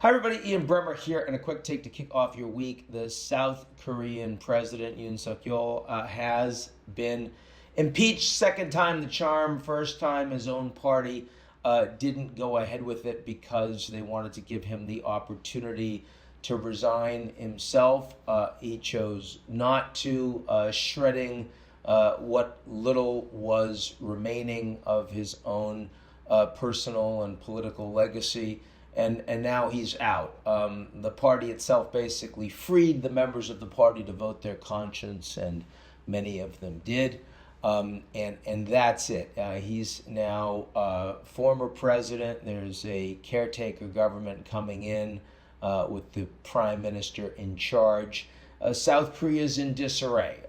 Hi everybody, Ian Bremmer here, and a quick take to kick off your week. The South Korean President Yoon Suk Yeol has been impeached. Second time the charm. First time his own party didn't go ahead with it because they wanted to give him the opportunity to resign himself. He chose not to, shredding what little was remaining of his own personal and political legacy. And now he's out. The party itself basically freed the members of the party to vote their conscience, and many of them did. And that's it. He's now former president. There's a caretaker government coming in with the prime minister in charge. South Korea's in disarray.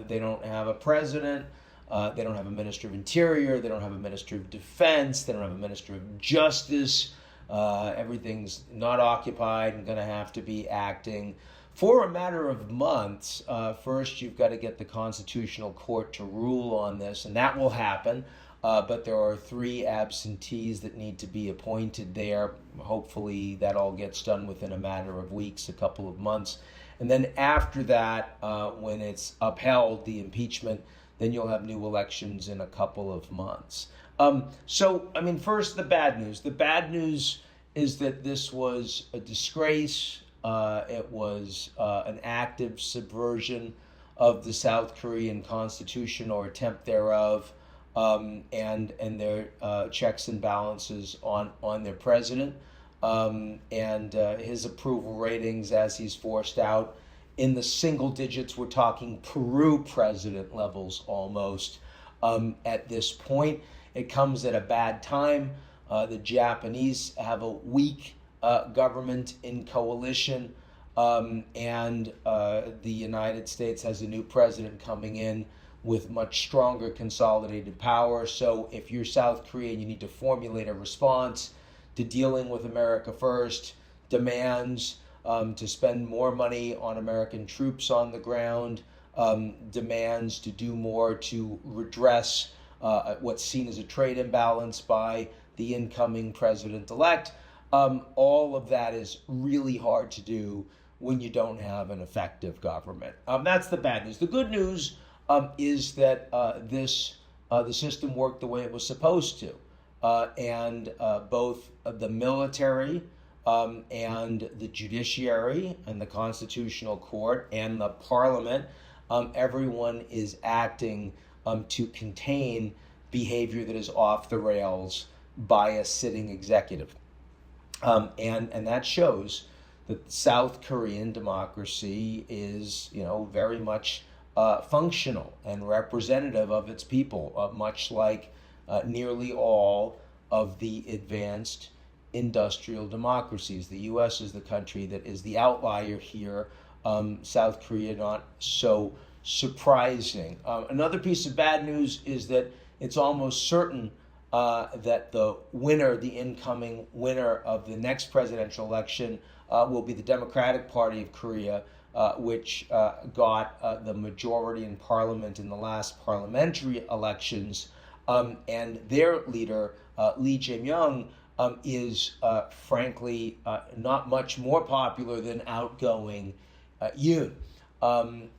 They don't have a president. They don't have a minister of interior. They don't have a minister of defense. They don't have a minister of justice. Everything's not occupied and going to have to be acting for a matter of months. First, you've got to get the Constitutional Court to rule on this, and that will happen. But there are 3 absentees that need to be appointed there. Hopefully, that all gets done within a matter of weeks, a couple of months. And then after that, when it's upheld, the impeachment, then you'll have new elections in a couple of months. First, the bad news. The bad news is that this was a disgrace. It was an active subversion of the South Korean constitution, or attempt thereof, and their checks and balances on their president, and his approval ratings as he's forced out in the single digits. We're talking Peru president levels almost at this point. It comes at a bad time. The Japanese have a weak government in coalition, and the United States has a new president coming in with much stronger consolidated power. So if you're South Korea, you need to formulate a response to dealing with America first, demands to spend more money on American troops on the ground, demands to do more to redress what's seen as a trade imbalance by the incoming president-elect. All of that is really hard to do when you don't have an effective government. That's the bad news. The good news is that the system worked the way it was supposed to, and both the military and the judiciary and the Constitutional Court and the Parliament, everyone is acting to contain behavior that is off the rails by a sitting executive. And that shows that South Korean democracy is, very much functional and representative of its people, much like nearly all of the advanced industrial democracies. The U.S. is the country that is the outlier here. South Korea not so surprising. Another piece of bad news is that it's almost certain that the incoming winner of the next presidential election will be the Democratic Party of Korea, which got the majority in parliament in the last parliamentary elections. And their leader, Lee Jae-myung, is frankly not much more popular than outgoing Yoon.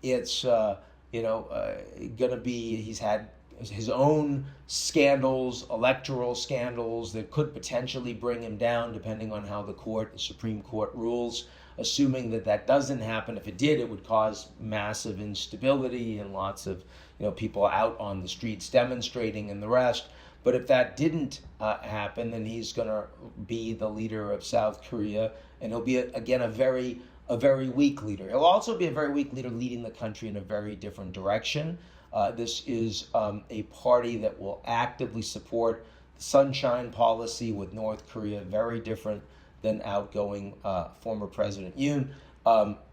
It's gonna be, he's had his own scandals, electoral scandals that could potentially bring him down depending on how the Supreme Court rules. Assuming that doesn't happen, if it did, it would cause massive instability and lots of people out on the streets demonstrating and the rest. But if that didn't happen, then he's going to be the leader of South Korea, and he'll be again a very weak leader. He'll also be a very weak leader leading the country in a very different direction. This is a party that will actively support the Sunshine Policy with North Korea, very different than outgoing former President Yoon,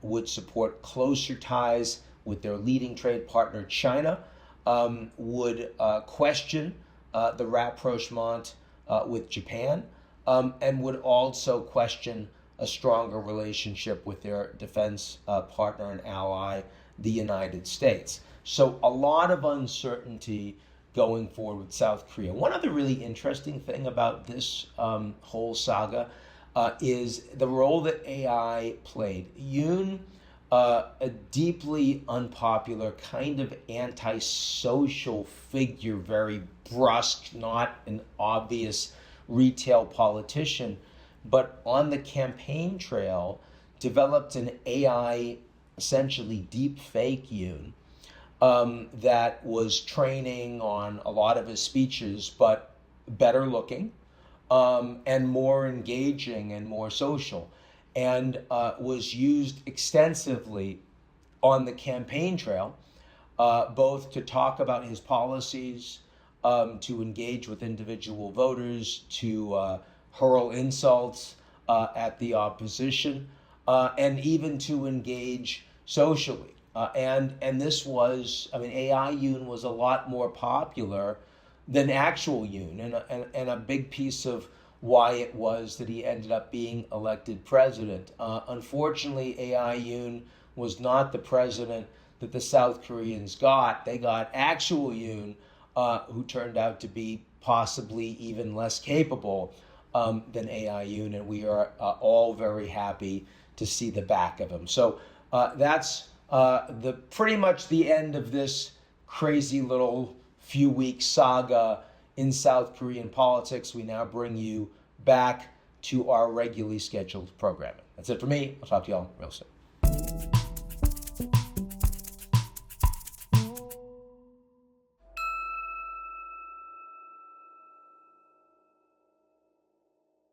would support closer ties with their leading trade partner, China, would question the rapprochement with Japan, and would also question a stronger relationship with their defense partner and ally, the United States. So a lot of uncertainty going forward with South Korea. One other really interesting thing about this whole saga, is the role that AI played. Yoon, a deeply unpopular, kind of antisocial figure, very brusque, not an obvious retail politician, but on the campaign trail developed an AI, essentially deep fake Yoon, that was training on a lot of his speeches, but better looking, and more engaging and more social, and was used extensively on the campaign trail, both to talk about his policies, to engage with individual voters, to hurl insults at the opposition, and even to engage socially. And this was, I mean, AI Yoon was a lot more popular than actual Yoon, and a big piece of why it was that he ended up being elected president. Unfortunately, AI Yoon was not the president that the South Koreans got. They got actual Yoon, who turned out to be possibly even less capable than AI Yoon, and we are all very happy to see the back of him. So that's the pretty much the end of this crazy little few week saga in South Korean politics. We now bring you back to our regularly scheduled programming. That's it for me. I'll talk to y'all real soon.